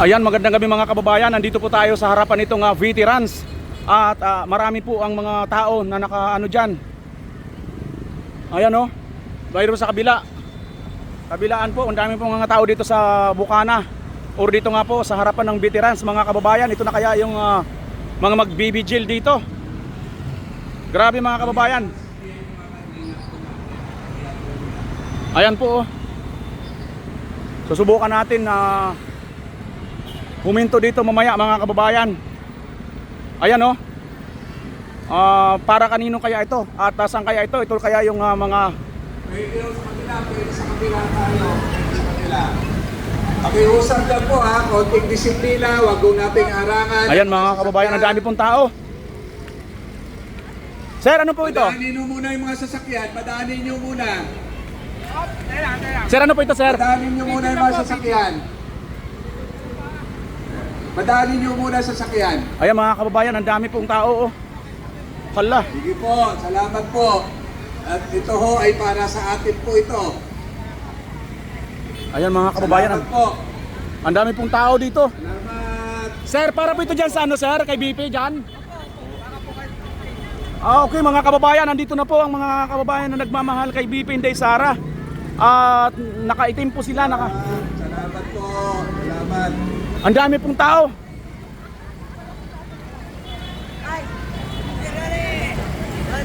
Ayan, magandang gabi mga kababayan. Nandito po tayo sa harapan nitong veterans. At marami po ang mga tao na nakaano dyan. Ayan o, mayroon sa kabila. Kabilaan po, ang dami po mga tao dito sa Bukana. Or dito nga po sa harapan ng veterans mga kababayan. Ito na kaya yung mga magbibigil dito. Grabe mga kababayan. Ayan po oh. Susubukan natin na huminto dito mamaya mga kababayan. Ayan oh. Para kanino kaya ito? At saan kaya ito? Ito kaya yung mga pwede sa kabila tayo. Sa kabila. Pakiusap lang po ha, konting disiplina, wag po nating arangan. Ayan mga kababayan, ang dami pong tao. Sir, ano po ito? Padaanin nyo muna yung mga sasakyan, padaanin nyo muna. Sir, ano po ito, sir? Padaanin nyo muna yung mga sasakyan. Padaanin nyo muna sa sasakyan. Ayan mga kababayan, ang dami pong tao oh. Hala. Sige po, salamat po. At ito ho ay para sa atin po ito. Ayan mga kababayan, Salamat po. ang dami pong tao dito. Salamat. Sir, para po ito dyan sa ano sir? Kay BP dyan? Okay mga kababayan, nandito na po ang mga kababayan na nagmamahal kay BP Inday Sara. At nakaitim po sila. Salamat po. Salamat. Ang dami pong tao.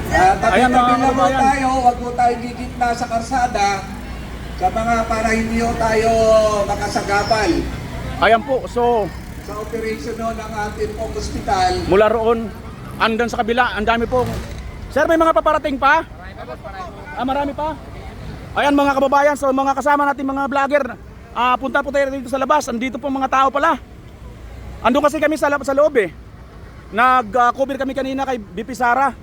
Ayan, mga Tabi-tabi lang po kababayan. tayo, wag po tayo gigitna sa karsada sa mga para hindi ho tayo makasagabal Ayan po, so sa operation ho ng ating pong ospital. mula roon, andun sa kabila, ang dami pong. Sir, may mga paparating pa? Marami pa? Ayan mga kababayan, so mga kasama natin mga vlogger, punta po tayo dito sa labas. Andito po mga tao pala. Andun kasi kami sa loob eh. Nag-cover kami kanina kay BP Sara.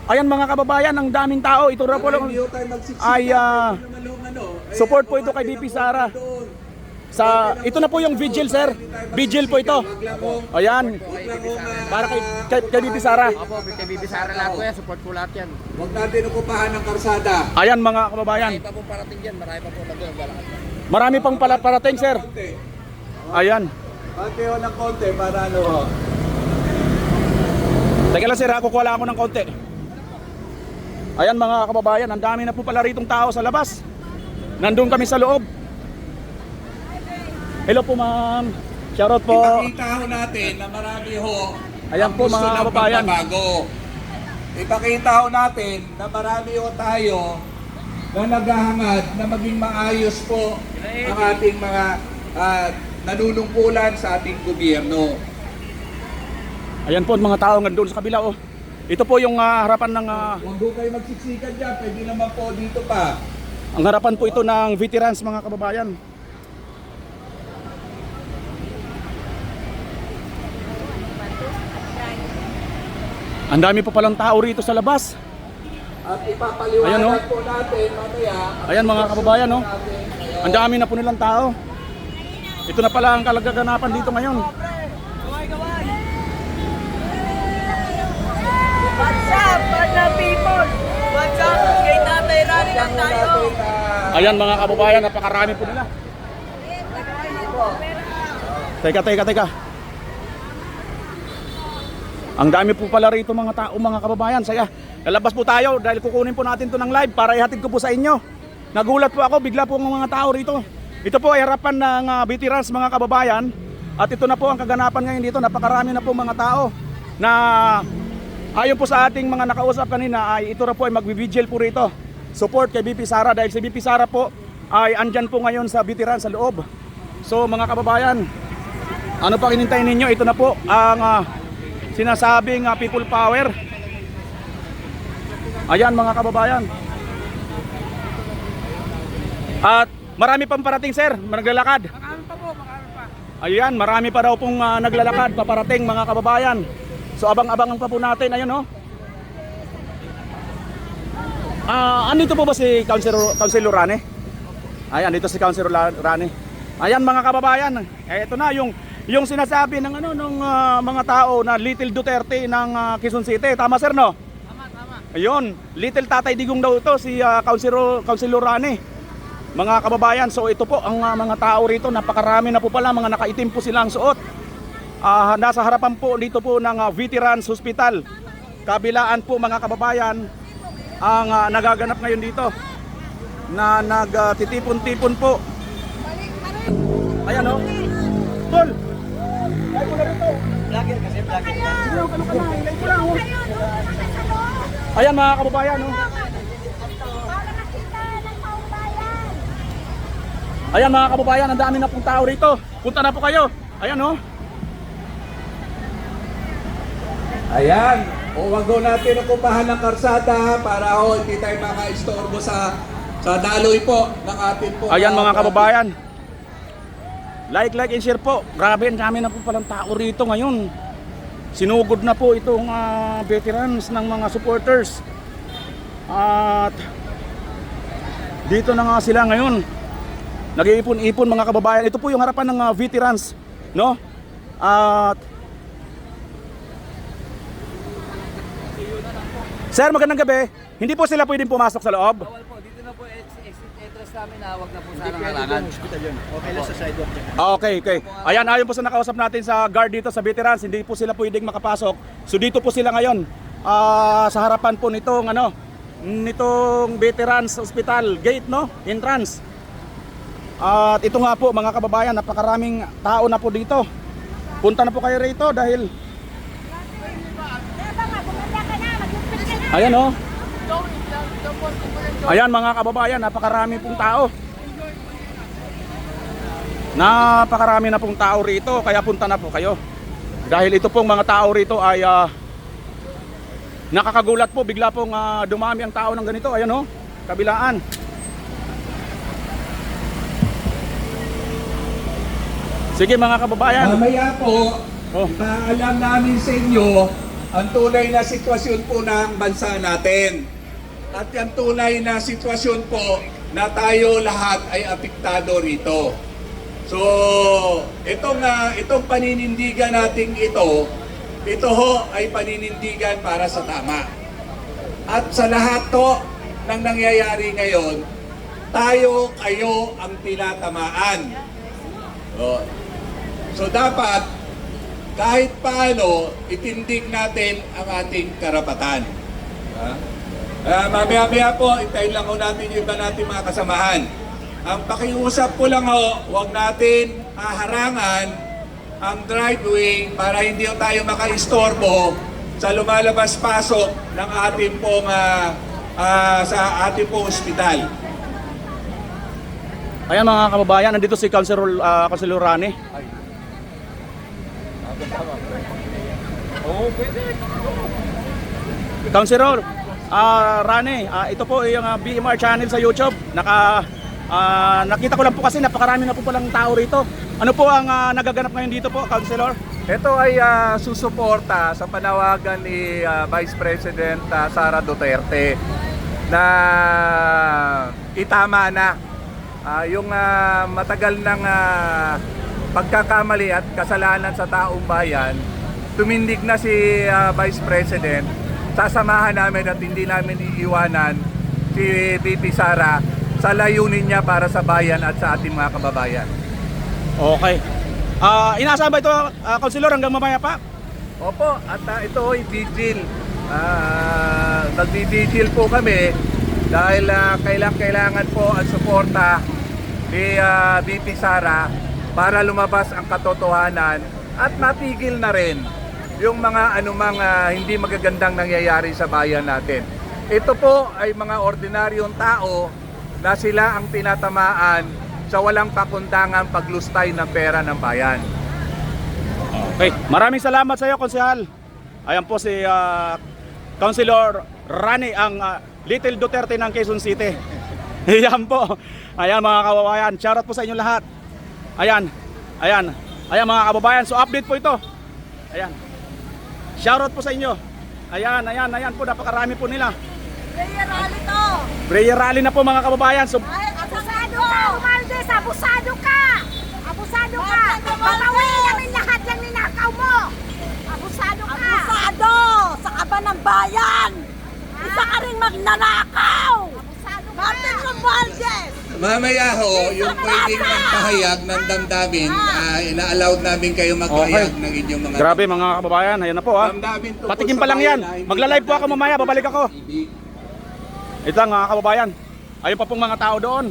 Ayan mga kababayan, ang daming tao. Ito raw po lang Hindi ho tayo magsiksika. ay support po ito kay kumain BP po Sara. doon. Ito na po yung vigil sir. Vigil po ito. Wag lang po. Ayan, Wag lang po para kay BP Sara. Opo, kay Bibi Sara lahat po yan, support po lahat yan. Wag natin okupahan ng karsada. Ayan mga kababayan. Marami pa po parating dyan, marami pa po naglalakad. Marami pang parating sir. Konti. Ayan. Konti ho ng konti para ano ho. Teka lang sir, kukuha lang ako ng konti. Ayan mga kababayan, ang dami na po pala ritong tao sa labas. Nandun kami sa loob. Hello po ma'am. Shoutout po. Ipakita ho natin na marami ho Ayan ang po, gusto mga ng kababayan. pagbabago. Ipakita ho natin na marami ho tayo na naghahangad na maging maayos po ang ating mga nanunungkulan sa ating gobyerno. Ayan po ang mga tao nandun sa kabila oh. Ito po yung harapan ng Huwag ho kayo magsiksikan dyan, pwede naman po dito pa. ang harapan po ito ng veterans mga kababayan. Ang dami pa palang tao rito sa labas. At ipapaliwanag Ayan, oh. po natin mamaya. Ayan mga kababayan oh. Ang dami na po nilang tao. Ito na pala ang kalagaganapan dito ngayon. What's up, mga people? What's up? Kay Tatay Rani lang tayo. Ayan mga kababayan, napakarami po nila. Teka. Ang dami po pala rito mga tao mga kababayan. Saya, lalabas po tayo dahil kukunin po natin to ng live para ihatid ko po sa inyo. Nagulat po ako, bigla po ang mga tao rito. Ito po ay harapan ng veterans mga kababayan. At ito na po ang kaganapan ngayon dito. Napakarami na po mga tao na ayon po sa ating mga nakausap kanina ay ito na po ay magbibigil po rito. Support kay BP Sara dahil si BP Sara po ay andyan po ngayon sa veteran sa loob. So mga kababayan, ano pang hinintay ninyo? Ito na po ang sinasabing people power. Ayan mga kababayan. At marami pang parating sir, naglalakad. Marami pa po, marami pa. Ayan, marami pa daw pong naglalakad, paparating mga kababayan. So abang-abangan pa po natin, ayun oh. Andito po ba si Councilor Rane? Ayan, andito si Councilor Rane. Ayan mga kababayan, ito na yung sinasabi ng mga tao na Little Duterte ng Quezon City. Tama sir no? Tama. Ayun, Little Tatay Digong daw ito si Councilor Rane. mga kababayan. So ito po ang mga tao rito, napakarami na po pala, mga nakaitim po silang suot. Nasa harapan po dito po ng Veterans Hospital. Kabilaan po mga kababayan ang nagaganap ngayon dito na nagtitipon-tipon po. Ayan o. Tol! Ay mo na rito. Vlogger kasi, vlogger. Ayan mga kababayan o. Ayan mga kababayan, ang dami na pong tao rito. Punta na po kayo. Ayan o. Ayan, o wag ho natin okupahan ng karsada para ho hindi tayo maka-istorbo sa daloy po ng ating po. Ayan mga kababayan. Like and share po. Grabe, ang dami na po palang tao rito ngayon. Sinugod na po itong veterans ng mga supporters. At dito na nga sila ngayon. Nag-iipon-ipon mga kababayan. Ito po yung harapan ng veterans, no? At Sir, magandang gabi. Hindi po sila pwedeng pumasok sa loob? Bawal po, dito na po exit entrance namin na wag na po sana harangan. Okay lang sa sidewalk dyan. Okay. Ayan, ayon po sa nakausap natin sa guard dito sa veterans, hindi po sila pwedeng makapasok. So dito po sila ngayon sa harapan po nitong Veterans Hospital gate, no? Entrance. At ito nga po mga kababayan, napakaraming tao na po dito. Punta na po kayo rito dahil ayan o. Ayan mga kababayan, napakarami pong tao. Napakarami na pong tao rito, kaya punta na po kayo. Dahil ito pong mga tao rito ay nakakagulat po, bigla pong dumami ang tao ng ganito. Ayan o, kabilaan. Sige mga kababayan. Mamaya po, ipaalam namin sa inyo ang tunay na sitwasyon po ng bansa natin. At yung tunay na sitwasyon po na tayo lahat ay apektado rito. So, itong paninindigan nating ito ho ay paninindigan para sa tama. At sa lahat to ng nangyayari ngayon, kayo ang tinatamaan. So dapat kahit paano itindig natin ang ating karapatan. Mamaya-maya po, itayin lang ho natin yung iba natin mga kasamahan. Ang pakiusap po lang ho, huwag natin harangan ang driveway para hindi tayo maka-istorbo sa lumalabas-pasok ng ating pong sa ating pong ospital. Ayan mga kababayan, nandito si Councilor Rani. Councilor Rani, ito po yung BMR channel sa YouTube. Nakita ko lang po kasi napakarami na po palang tao rito. Ano po ang nagaganap ngayon dito po, Councilor? Ito ay susuporta sa panawagan ni Vice President Sara Duterte na itama na yung matagal ng pagkakamali at kasalanan sa taong bayan. Tumindig na si Vice President. Sasamahan namin at hindi namin iiwanan si VP Sara sa layunin niya para sa bayan at sa ating mga kababayan. Okay. Inaasahan ba ito, Councilor, hanggang mamaya pa? Opo, at ito ay vigil. Nagdi-vigil po kami dahil kailangan po ang suporta ni VP Sara para lumabas ang katotohanan at matigil na rin yung mga anumang hindi magagandang nangyayari sa bayan natin. Ito po ay mga ordinaryong tao na sila ang tinatamaan sa walang pakundangang paglustay ng pera ng bayan. Okay, maraming salamat sa iyo, Konsehal. Ayan po si Councilor Rani, ang Little Duterte ng Quezon City. Ayan po. Ayan mga kababayan, shoutout po sa inyo lahat. Ayan mga kababayan, so update po ito. Ayan. Shoutout po sa inyo. Ayan po, napakarami po nila. Prayer rally to. Prayer rally na po mga kababayan. So Ay, abusado ka, Umaldes! Abusado ka! Abusado ka! Babawiin namin lahat yung ninakaw mo! Abusado ka! Abusado! Sa kaban ng bayan! Isa ka rin magnanakaw! Abusado ka! Martin Romualdez! Mamaya ho, yung pwedeng magpahayag ng damdamin, ina-allowed namin kayo magpahayag ng inyong mga Grabe mga kababayan, ayan na po ha. damdamin. tungkol Patikim sa pa lang yan. bayan na hindi Magla-live po ako mamaya, babalik ako. ibig. Ito lang mga kababayan. Ayun pa pong mga tao doon.